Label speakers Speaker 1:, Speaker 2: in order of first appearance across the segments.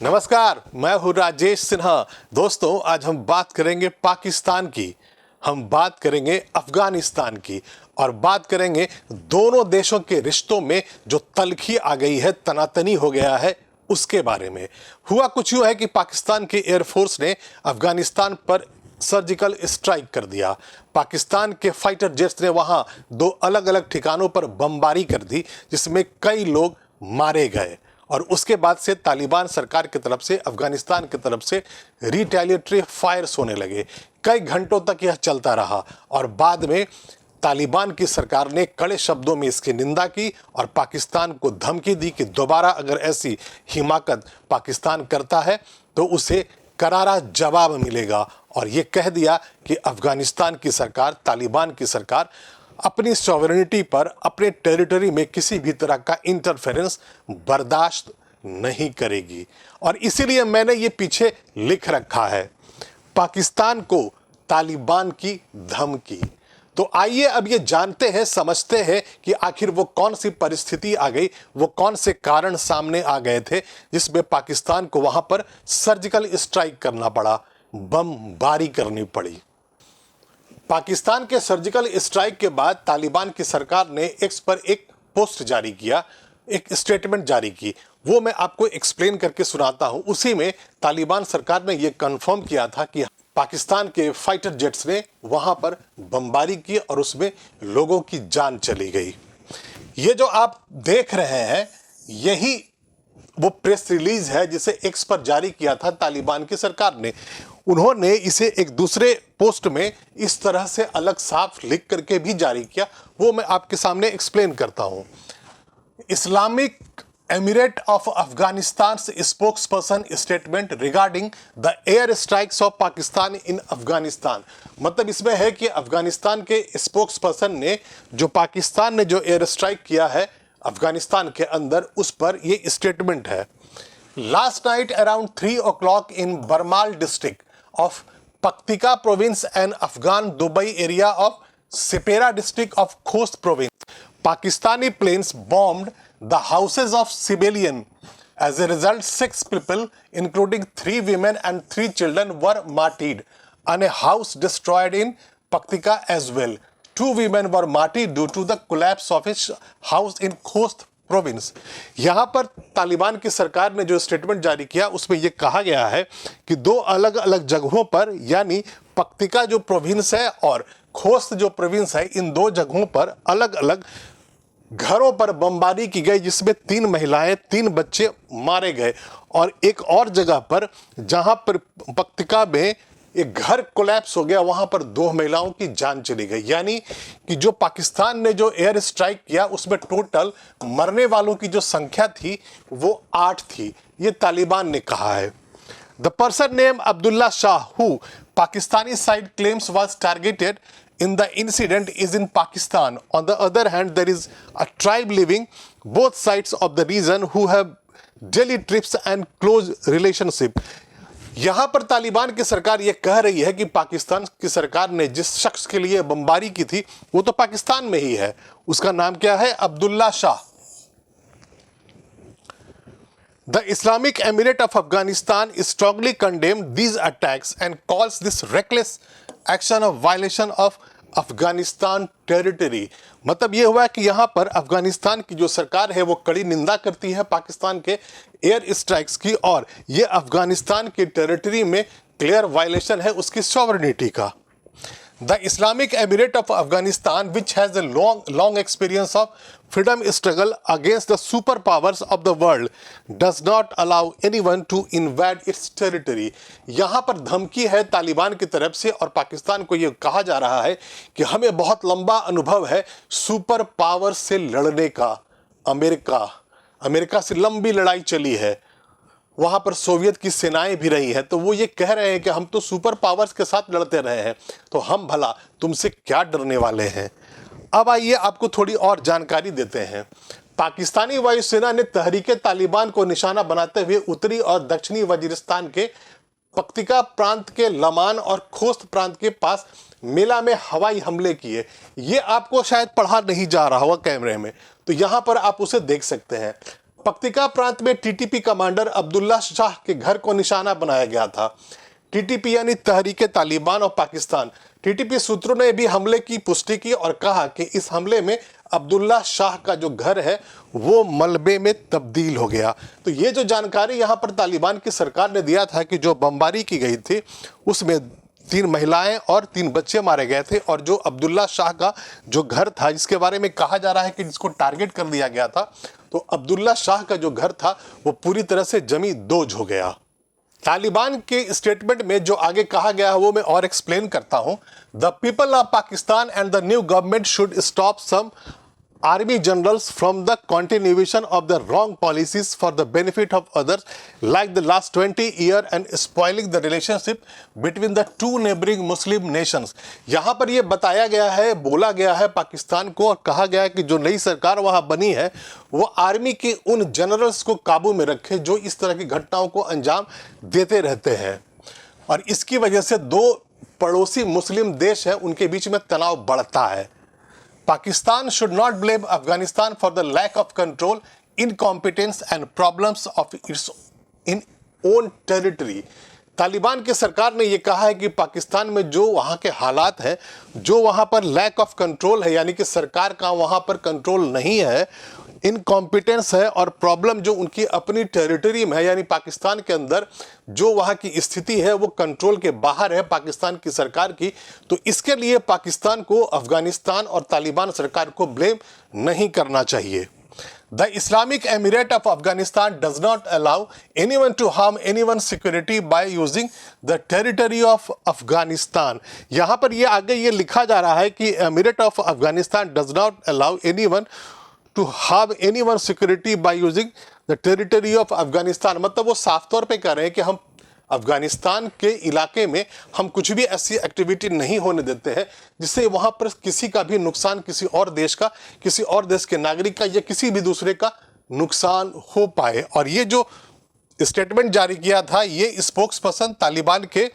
Speaker 1: नमस्कार, मैं हूँ राजेश सिन्हा। दोस्तों, आज हम बात करेंगे पाकिस्तान की, हम बात करेंगे अफगानिस्तान की और बात करेंगे दोनों देशों के रिश्तों में जो तलखी आ गई है, तनातनी हो गया है, उसके बारे में। हुआ कुछ यूं है कि पाकिस्तान के एयरफोर्स ने अफगानिस्तान पर सर्जिकल स्ट्राइक कर दिया। पाकिस्तान के फाइटर जेट्स ने वहां दो अलग अलग ठिकानों पर बमबारी कर दी, जिसमें कई लोग मारे गए और उसके बाद से तालिबान सरकार की तरफ से अफगानिस्तान की तरफ से रिटेलिएटरी फायर्स होने लगे। कई घंटों तक यह चलता रहा और बाद में तालिबान की सरकार ने कड़े शब्दों में इसकी निंदा की और पाकिस्तान को धमकी दी कि दोबारा अगर ऐसी हिमाकत पाकिस्तान करता है तो उसे करारा जवाब मिलेगा। और ये कह दिया कि अफगानिस्तान की सरकार, तालिबान की सरकार अपनी सॉवरेनिटी पर, अपने टेरिटरी में किसी भी तरह का इंटरफेरेंस बर्दाश्त नहीं करेगी। और इसीलिए मैंने ये पीछे लिख रखा है, पाकिस्तान को तालिबान की धमकी। तो आइए अब ये जानते हैं, समझते हैं कि आखिर वो कौन सी परिस्थिति आ गई, वो कौन से कारण सामने आ गए थे जिसमें पाकिस्तान को वहां पर सर्जिकल स्ट्राइक करना पड़ा, बमबारी करनी पड़ी। पाकिस्तान के सर्जिकल स्ट्राइक के बाद तालिबान की सरकार ने एक्स पर एक पोस्ट जारी किया, एक स्टेटमेंट जारी की। वो मैं आपको एक्सप्लेन करके सुनाता हूं। उसी में तालिबान सरकार ने यह कंफर्म किया था कि पाकिस्तान के फाइटर जेट्स ने वहां पर बमबारी की और उसमें लोगों की जान चली गई। ये जो आप देख रहे हैं, यही वो प्रेस रिलीज है जिसे एक्स पर जारी किया था तालिबान की सरकार ने। उन्होंने इसे एक दूसरे पोस्ट में इस तरह से अलग साफ लिख करके भी जारी किया, वो मैं आपके सामने एक्सप्लेन करता हूं। Islamic emirate of Afghanistan spokesperson statement regarding the air strikes of Pakistan in Afghanistan. मतलब इसमें है कि अफगानिस्तान के स्पोक्सपर्सन ने, जो पाकिस्तान ने जो एयर स्ट्राइक किया है अफगानिस्तान के अंदर, उस पर ये स्टेटमेंट है। Last night around 3 o'clock in Barmal district of Paktika province and Afghan Dubai area of Spera district of Khost province, Pakistani planes bombed the houses of civilians. As a result, 6 people, including 3 women and 3 children, were martyred, and a house destroyed in Paktika as well. 2 women were martyred due to the collapse of a house in Khost province. यहाँ पर तालिबान की सरकार ने जो statement जारी किया उसमें यह कहा गया है कि दो अलग अलग जगहों पर, यानी पक्तिका जो प्रोविंस है और खोस्त जो प्रोविंस है, इन दो जगहों पर अलग अलग घरों पर बमबारी की गई, जिसमें 3 महिलाएं, 3 बच्चे मारे गए। और एक और जगह पर जहां पर पक्तिका में एक घर कोलैप्स हो गया, वहां पर 2 महिलाओं की जान चली गई। यानी कि जो पाकिस्तान ने जो एयर स्ट्राइक किया उसमें टोटल मरने वालों की जो संख्या थी वो 8 थी, ये तालिबान ने कहा है। The person named Abdullah Shah, who Pakistani side claims was targeted in the incident, is in Pakistan. On the other hand, there is a tribe living both sides of the region who have daily trips and close relationship. यहाँ पर तालिबान की सरकार ये कह रही है कि पाकिस्तान की सरकार ने जिस शख्स के लिए बमबारी की थी वो तो पाकिस्तान में ही है। उसका नाम क्या है? Abdullah Shah. The Islamic Emirate of Afghanistan strongly condemned these attacks and calls this reckless action of violation of Afghanistan territory. मतलब ये हुआ कि यहाँ पर अफगानिस्तान की जो सरकार है वो कड़ी निंदा करती है पाकिस्तान के एयर स्ट्राइक्स की, और ये अफगानिस्तान के टेरिटरी में क्लियर वायलेशन है उसकी सॉवरेनिटी का। The Islamic Emirate of Afghanistan, which has a long experience of freedom struggle against the superpowers of the world, does not allow anyone to invade its territory. यहाँ पर धमकी है तालिबान की तरफ से और पाकिस्तान को ये कहा जा रहा है कि हमें बहुत लंबा अनुभव है सुपर पावर से लड़ने का। अमेरिका से लंबी लड़ाई चली है, वहां पर सोवियत की सेनाएं भी रही हैं, तो वो ये कह रहे हैं कि हम तो सुपर पावर्स के साथ लड़ते रहे हैं, तो हम भला तुमसे क्या डरने वाले हैं। अब आइए आपको थोड़ी और जानकारी देते हैं। पाकिस्तानी वायुसेना ने तहरीके तालिबान को निशाना बनाते हुए उत्तरी और दक्षिणी वजीरिस्तान के पक्तिका प्रांत के लमान और खोस्त प्रांत के पास मेला में हवाई हमले किए। ये आपको शायद पढ़ा नहीं जा रहा होगा कैमरे में, तो यहां पर आप उसे देख सकते हैं। पक्तिका प्रांत में टीटीपी कमांडर अब्दुल्ला शाह के घर को निशाना बनाया गया था। टीटीपी यानी तहरीके तालिबान और पाकिस्तान। टीटीपी सूत्रों ने भी हमले की पुष्टि की और कहा कि इस हमले में अब्दुल्ला शाह का जो घर है वो मलबे में तब्दील हो गया। तो ये जो जानकारी यहाँ पर तालिबान की सरकार ने दिया था कि जो बमबारी की गई थी उसमें 3 महिलाएं और 3 बच्चे मारे गए थे, और जो अब्दुल्ला शाह का जो घर था जिसके बारे में कहा जा रहा है कि जिसको टारगेट कर दिया गया था, तो अब्दुल्ला शाह का जो घर था वो पूरी तरह से जमी दोज हो गया। तालिबान के स्टेटमेंट में जो आगे कहा गया है वो मैं और एक्सप्लेन करता हूं। The people of Pakistan and the new government should stop some army generals from the continuation of the wrong policies for the benefit of others like the last 20 years and spoiling the relationship between the two neighboring Muslim nations। यहाँ पर ये बताया गया है, बोला गया है पाकिस्तान को, और कहा गया है कि जो नई सरकार वहाँ बनी है वो आर्मी के उन जनरल्स को काबू में रखे जो इस तरह की घटनाओं को अंजाम देते रहते हैं, और इसकी वजह से 2 पड़ोसी मुस्लिम देश हैं उनके बीच में तनाव बढ़ता है। Pakistan should not blame Afghanistan for the lack of control, incompetence and problems of its in own territory। Taliban की सरकार ने यह कहा है कि पाकिस्तान में जो वहाँ के हालात हैं, जो वहाँ पर लैक ऑफ कंट्रोल है यानी कि सरकार का वहाँ पर कंट्रोल नहीं है, इनकॉम्पिटेंस है, और प्रॉब्लम जो उनकी अपनी टेरिटरी में है यानी पाकिस्तान के अंदर जो वहाँ की स्थिति है वो कंट्रोल के बाहर है पाकिस्तान की सरकार की, तो इसके लिए पाकिस्तान को अफगानिस्तान और तालिबान सरकार को ब्लेम नहीं करना चाहिए। The Islamic Emirate of Afghanistan does not allow anyone to harm anyone's security by using the territory of Afghanistan। यहाँ पर ये आगे ये लिखा जा रहा है कि Emirate of Afghanistan does not allow anyone to harm anyone's security by using the territory of Afghanistan। मतलब वो साफ तौर पे कह रहे हैं कि हम अफगानिस्तान के इलाके में हम कुछ भी ऐसी एक्टिविटी नहीं होने देते हैं जिससे वहाँ पर किसी का भी नुकसान, किसी और देश का, किसी और देश के नागरिक का या किसी भी दूसरे का नुकसान हो पाए। और ये जो स्टेटमेंट जारी किया था ये स्पोक्स पर्सन तालिबान के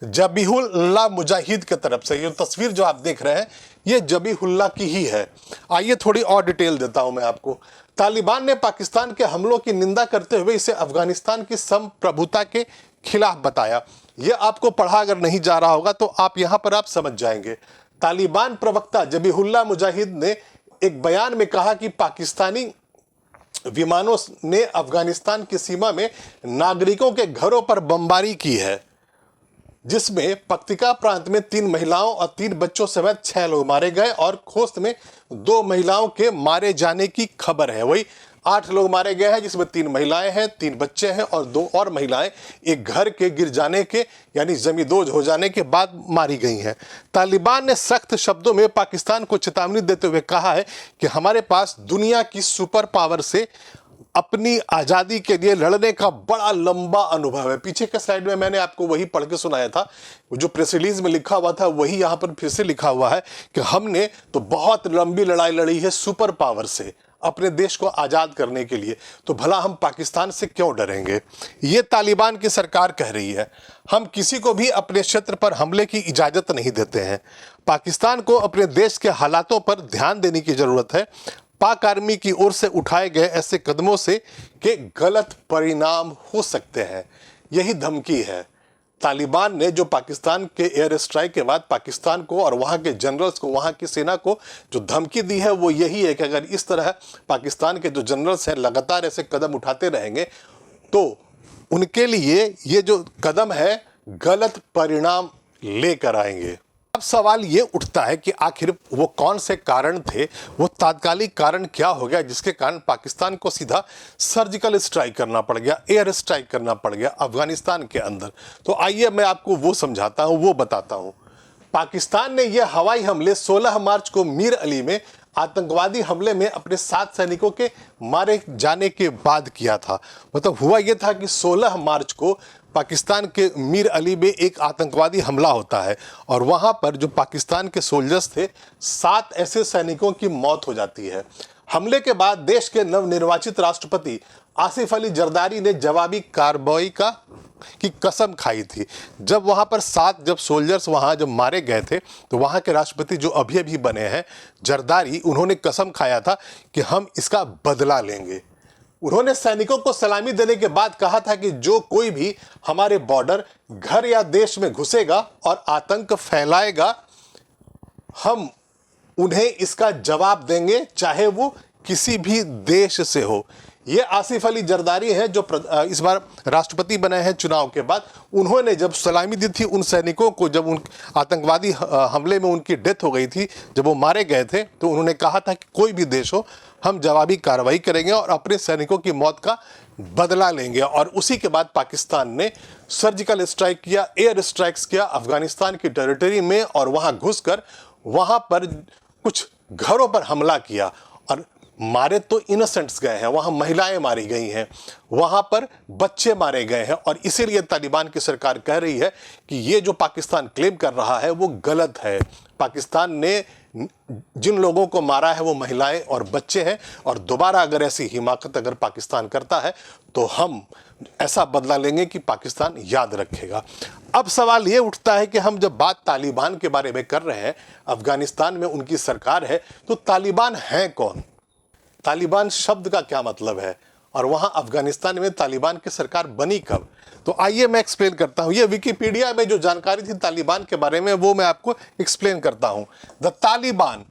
Speaker 1: जबीहुल्लाह मुजाहिद की तरफ से। ये तस्वीर जो आप देख रहे हैं ये जबीहुल्लाह की ही है। आइए थोड़ी और डिटेल देता हूं मैं आपको। तालिबान ने पाकिस्तान के हमलों की निंदा करते हुए इसे अफगानिस्तान की संप्रभुता के खिलाफ बताया। यह आपको पढ़ा अगर नहीं जा रहा होगा तो आप यहां पर आप समझ जाएंगे। तालिबान प्रवक्ता जबीहुल्लाह मुजाहिद ने एक बयान में कहा कि पाकिस्तानी विमानों ने अफगानिस्तान की सीमा में नागरिकों के घरों पर बमबारी की है, जिसमें पक्तिका प्रांत में 3 महिलाओं और 3 बच्चों समेत 6 लोग मारे गए और खोस्त में 2 महिलाओं के मारे जाने की खबर है। वही 8 लोग मारे गए हैं जिसमें 3 महिलाएं हैं, 3 बच्चे हैं और 2 और महिलाएं एक घर के गिर जाने के यानी जमींदोज हो जाने के बाद मारी गई हैं। तालिबान ने सख्त शब्दों में पाकिस्तान को चेतावनी देते हुए कहा है कि हमारे पास दुनिया की सुपर पावर से अपनी आज़ादी के लिए लड़ने का बड़ा लंबा अनुभव है। पीछे के स्लाइड में मैंने आपको वही पढ़ के सुनाया था, जो प्रेस रिलीज में लिखा हुआ था वही यहाँ पर फिर से लिखा हुआ है कि हमने तो बहुत लंबी लड़ाई लड़ी है सुपर पावर से अपने देश को आज़ाद करने के लिए, तो भला हम पाकिस्तान से क्यों डरेंगे। ये तालिबान की सरकार कह रही है। हम किसी को भी अपने क्षेत्र पर हमले की इजाज़त नहीं देते हैं। पाकिस्तान को अपने देश के हालातों पर ध्यान देने की ज़रूरत है। पाक आर्मी की ओर से उठाए गए ऐसे कदमों से के गलत परिणाम हो सकते हैं, यही धमकी है। तालिबान ने जो पाकिस्तान के एयर स्ट्राइक के बाद पाकिस्तान को और वहाँ के जनरल्स को, वहाँ की सेना को जो धमकी दी है वो यही है कि अगर इस तरह पाकिस्तान के जो जनरल्स हैं लगातार ऐसे कदम उठाते रहेंगे तो उनके लिए ये जो कदम है गलत परिणाम लेकर आएंगे। अब सवाल ये उठता है कि आखिर वो कौन से कारण थे, वो तात्कालिक कारण क्या हो गया जिसके कारण पाकिस्तान को सीधा सर्जिकल स्ट्राइक करना पड़ गया, एयर स्ट्राइक करना पड़ गया अफगानिस्तान के अंदर। तो आइए मैं आपको वो समझाता हूँ, वो बताता हूँ। पाकिस्तान ने यह हवाई हमले 16 मार्च को मीर अली में आतंकवादी हमले में अपने 7 सैनिकों के मारे जाने के बाद किया था। मतलब हुआ यह था कि 16 मार्च को पाकिस्तान के मीर अली में एक आतंकवादी हमला होता है और वहां पर जो पाकिस्तान के सोल्जर्स थे 7 ऐसे सैनिकों की मौत हो जाती है। हमले के बाद देश के नवनिर्वाचित राष्ट्रपति आसिफ अली जरदारी ने जवाबी कार्रवाई की कसम खाई थी। जब वहां पर 7 जब सोल्जर्स वहां जब मारे गए थे तो वहां के राष्ट्रपति जो अभी अभी बने हैं जरदारी, उन्होंने कसम खाया था कि हम इसका बदला लेंगे। उन्होंने सैनिकों को सलामी देने के बाद कहा था कि जो कोई भी हमारे बॉर्डर, घर या देश में घुसेगा और आतंक फैलाएगा, हम उन्हें इसका जवाब देंगे, चाहे वो किसी भी देश से हो। ये आसिफ अली जरदारी हैं जो इस बार राष्ट्रपति बने हैं चुनाव के बाद। उन्होंने जब सलामी दी थी उन सैनिकों को, जब उन आतंकवादी हमले में उनकी डेथ हो गई थी, जब वो मारे गए थे, तो उन्होंने कहा था कि कोई भी देश हो, हम जवाबी कार्रवाई करेंगे और अपने सैनिकों की मौत का बदला लेंगे। और उसी के बाद पाकिस्तान ने सर्जिकल स्ट्राइक किया, एयर स्ट्राइक्स किया अफगानिस्तान की टेरिटरी में, और वहाँ घुसकर वहाँ पर कुछ घरों पर हमला किया। और मारे तो इनोसेंट्स गए हैं, वहाँ महिलाएं मारी गई हैं, वहाँ पर बच्चे मारे गए हैं। और इसीलिए तालिबान की सरकार कह रही है कि ये जो पाकिस्तान क्लेम कर रहा है वो गलत है। पाकिस्तान ने जिन लोगों को मारा है वो महिलाएं और बच्चे हैं, और दोबारा अगर ऐसी हिमाकत अगर पाकिस्तान करता है तो हम ऐसा बदला लेंगे कि पाकिस्तान याद रखेगा। अब सवाल ये उठता है कि हम जब बात तालिबान के बारे में कर रहे हैं, अफगानिस्तान में उनकी सरकार है, तो तालिबान है कौन? तालिबान शब्द का क्या मतलब है, और वहां अफगानिस्तान में तालिबान की सरकार बनी कब? तो आइए मैं एक्सप्लेन करता हूं। ये विकिपीडिया में जो जानकारी थी तालिबान के बारे में वो मैं आपको एक्सप्लेन करता हूं। द तालिबान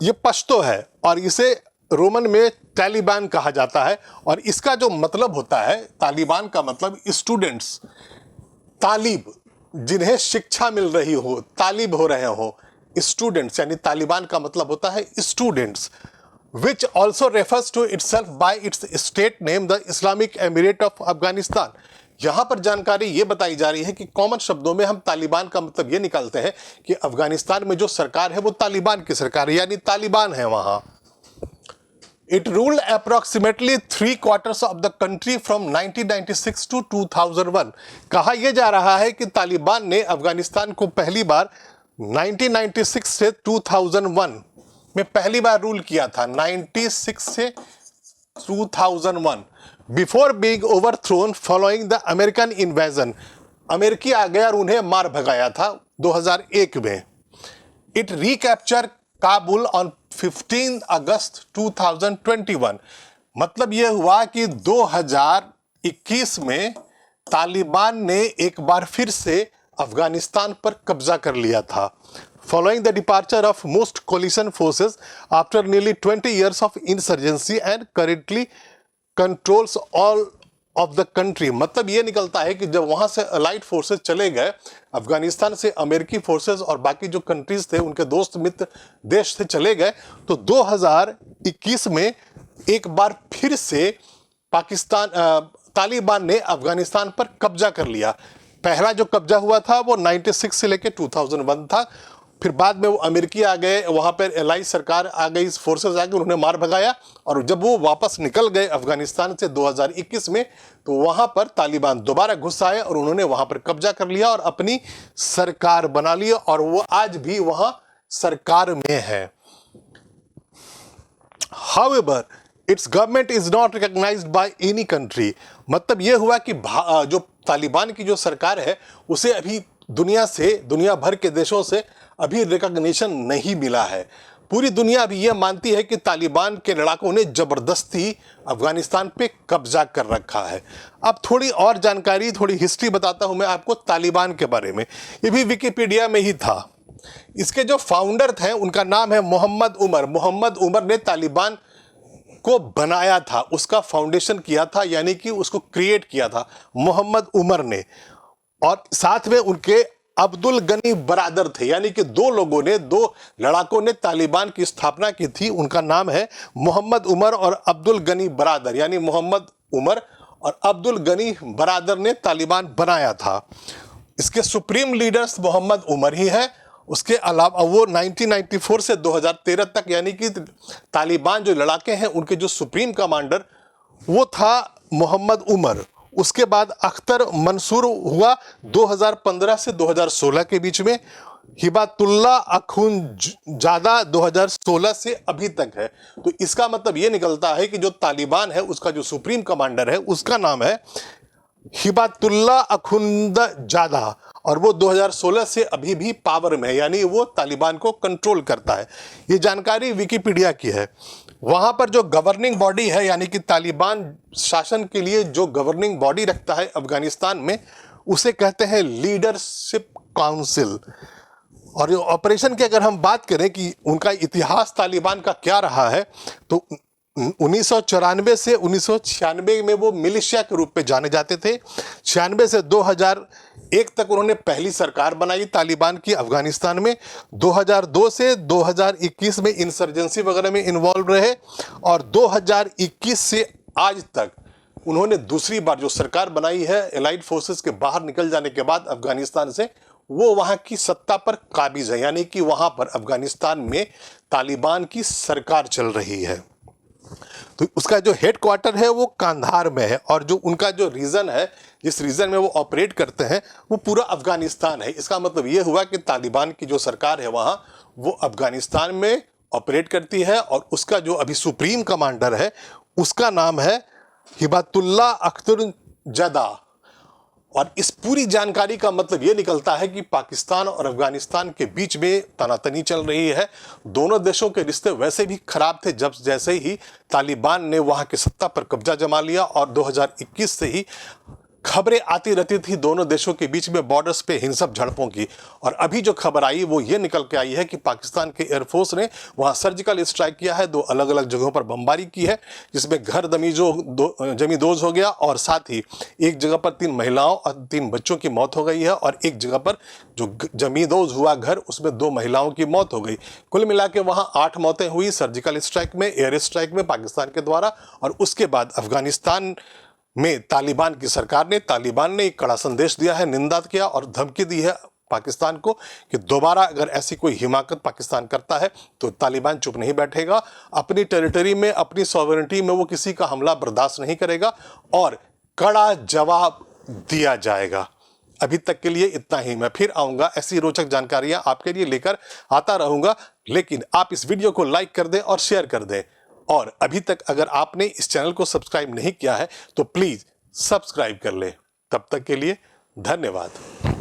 Speaker 1: ये पश्तो है और इसे रोमन में तालिबान कहा जाता है, और इसका जो मतलब होता है, तालिबान का मतलब स्टूडेंट्स, तालिब, जिन्हें शिक्षा मिल रही हो, तालिब हो रहे हो, स्टूडेंट्स, यानी तालिबान का मतलब होता है students. which also refers to itself by its state name, the Islamic Emirate of Afghanistan। यहां पर जानकारी ये बताई जा रही है कि कॉमन शब्दों में हम तालिबान का मतलब ये निकालते हैं कि अफगानिस्तान में जो सरकार है वो तालिबान की सरकार है, यानी तालिबान है वहां। It ruled approximately 3/4 of the country from 1996 to 2001। कहा यह जा रहा है कि तालिबान ने अफगानिस्तान को पहली बार 1996 से 2001 में पहली बार रूल किया था, 96 से 2001, before being overthrown following the American invasion. अमेरिकी आ गया और उन्हें मार भगाया था 2001 में। इट रिकैप्चर काबुल ऑन 15 अगस्त 2021। मतलब यह हुआ कि 2021 में तालिबान ने एक बार फिर से अफगानिस्तान पर कब्जा कर लिया था, following the departure of most coalition forces after nearly 20 years of insurgency and currently controls all of the country। मतलब ये निकलता है कि जब वहाँ से अलाइड फोर्सेस चले गए, अफगानिस्तान से अमेरिकी फोर्सेस और बाकी जो कंट्रीज थे, उनके दोस्त मित्र देश से चले गए, तो 2021 में एक बार फिर से तालिबान ने अफगानिस्तान पर कब्जा कर लिया। पहला जो कब्जा हुआ था वो 96 से लेकर 2001 था, फिर बाद में वो अमेरिकी आ गए, वहाँ पर एलाई सरकार आ गई, फोर्सेस आ गए, उन्होंने मार भगाया, और जब वो वापस निकल गए अफगानिस्तान से 2021 में, तो वहाँ पर तालिबान दोबारा घुस आए और उन्होंने वहाँ पर कब्जा कर लिया और अपनी सरकार बना ली, और वो आज भी वहाँ सरकार में है। However, its government is not recognized by any country। मतलब ये हुआ कि जो तालिबान की जो सरकार है उसे अभी दुनिया भर के देशों से अभी रिकॉग्निशन नहीं मिला है। पूरी दुनिया अभी यह मानती है कि तालिबान के लड़ाकों ने जबरदस्ती अफगानिस्तान पे कब्जा कर रखा है। अब थोड़ी और जानकारी, थोड़ी हिस्ट्री बताता हूं मैं आपको तालिबान के बारे में। ये भी विकिपीडिया में ही था। इसके जो फाउंडर थे उनका नाम है मोहम्मद उमर। मोहम्मद उमर ने तालिबान को बनाया था, उसका फाउंडेशन किया था, यानी कि उसको क्रिएट किया था मोहम्मद उमर ने। और साथ में उनके अब्दुल गनी बरादर थे, यानी कि दो लड़ाकों ने तालिबान की स्थापना की थी। उनका नाम है मोहम्मद उमर और अब्दुल गनी बरादर, यानी मोहम्मद उमर और अब्दुल गनी बरादर ने तालिबान बनाया था। इसके सुप्रीम लीडर्स मोहम्मद उमर ही है। उसके अलावा वो 1994 से 2013 तक, यानी कि तालिबान जो लड़ाके हैं उनके जो सुप्रीम कमांडर वो था मोहम्मद उमर। उसके बाद अख्तर मंसूर हुआ 2015 से 2016 के बीच में। हिबातुल्ला अखुनजादा 2016 से अभी तक है। तो इसका मतलब ये निकलता है कि जो तालिबान है उसका जो सुप्रीम कमांडर है उसका नाम है हिबातुल्लाह अखुंदजादा, और वो 2016 से अभी भी पावर में है, यानी वो तालिबान को कंट्रोल करता है। ये जानकारी विकिपीडिया की है। वहाँ पर जो गवर्निंग बॉडी है, यानी कि तालिबान शासन के लिए जो गवर्निंग बॉडी रखता है अफगानिस्तान में, उसे कहते हैं लीडरशिप काउंसिल। और ये ऑपरेशन की अगर हम बात करें कि उनका इतिहास तालिबान का क्या रहा है, तो 1994 से 1996 में वो मिलिशिया के रूप में जाने जाते थे। 96 से 2001 तक उन्होंने पहली सरकार बनाई तालिबान की अफगानिस्तान में। 2002 से 2021 में इंसर्जेंसी वगैरह में इन्वॉल्व रहे, और 2021 से आज तक उन्होंने दूसरी बार जो सरकार बनाई है एलाइड फोर्सेस के बाहर निकल जाने के बाद अफगानिस्तान से, वो वहां की सत्ता पर काबिज है, यानी कि वहां पर अफगानिस्तान में तालिबान की सरकार चल रही है। तो उसका जो हेड क्वार्टर है वो कांधार में है, और जो उनका जो रीजन है, जिस रीजन में वो ऑपरेट करते हैं, वो पूरा अफगानिस्तान है। इसका मतलब ये हुआ कि तालिबान की जो सरकार है वहां, वो अफगानिस्तान में ऑपरेट करती है, और उसका जो अभी सुप्रीम कमांडर है उसका नाम है हिबातुल्लाह अख्तरुज्जादा। और इस पूरी जानकारी का मतलब ये निकलता है कि पाकिस्तान और अफगानिस्तान के बीच में तनातनी चल रही है। दोनों देशों के रिश्ते वैसे भी खराब थे जब जैसे ही तालिबान ने वहां की सत्ता पर कब्जा जमा लिया, और 2021 से ही खबरें आती रहती थी दोनों देशों के बीच में बॉर्डर्स पे हिंसक झड़पों की। और अभी जो खबर आई वो ये निकल के आई है कि पाकिस्तान के एयरफोर्स ने वहां सर्जिकल स्ट्राइक किया है, 2 अलग अलग जगहों पर बमबारी की है, जिसमें घर जमींदोज हो गया, और साथ ही एक जगह पर 3 महिलाओं और 3 बच्चों की मौत हो गई है, और एक जगह पर जो जमींदोज हुआ घर, उसमें 2 महिलाओं की मौत हो गई। कुल मिला के वहां 8 मौतें हुई सर्जिकल स्ट्राइक में, एयर स्ट्राइक में पाकिस्तान के द्वारा। और उसके बाद अफगानिस्तान में तालिबान ने एक कड़ा संदेश दिया है, निंदा किया और धमकी दी है पाकिस्तान को कि दोबारा अगर ऐसी कोई हिमाकत पाकिस्तान करता है तो तालिबान चुप नहीं बैठेगा। अपनी टेरिटरी में, अपनी सॉवरेनिटी में वो किसी का हमला बर्दाश्त नहीं करेगा, और कड़ा जवाब दिया जाएगा। अभी तक के लिए इतना ही। मैं फिर आऊंगा, ऐसी रोचक जानकारियां आपके लिए लेकर आता रहूंगा, लेकिन आप इस वीडियो को लाइक कर दें और शेयर कर दें। और अभी तक अगर आपने इस चैनल को सब्सक्राइब नहीं किया है तो प्लीज सब्सक्राइब कर ले। तब तक के लिए धन्यवाद।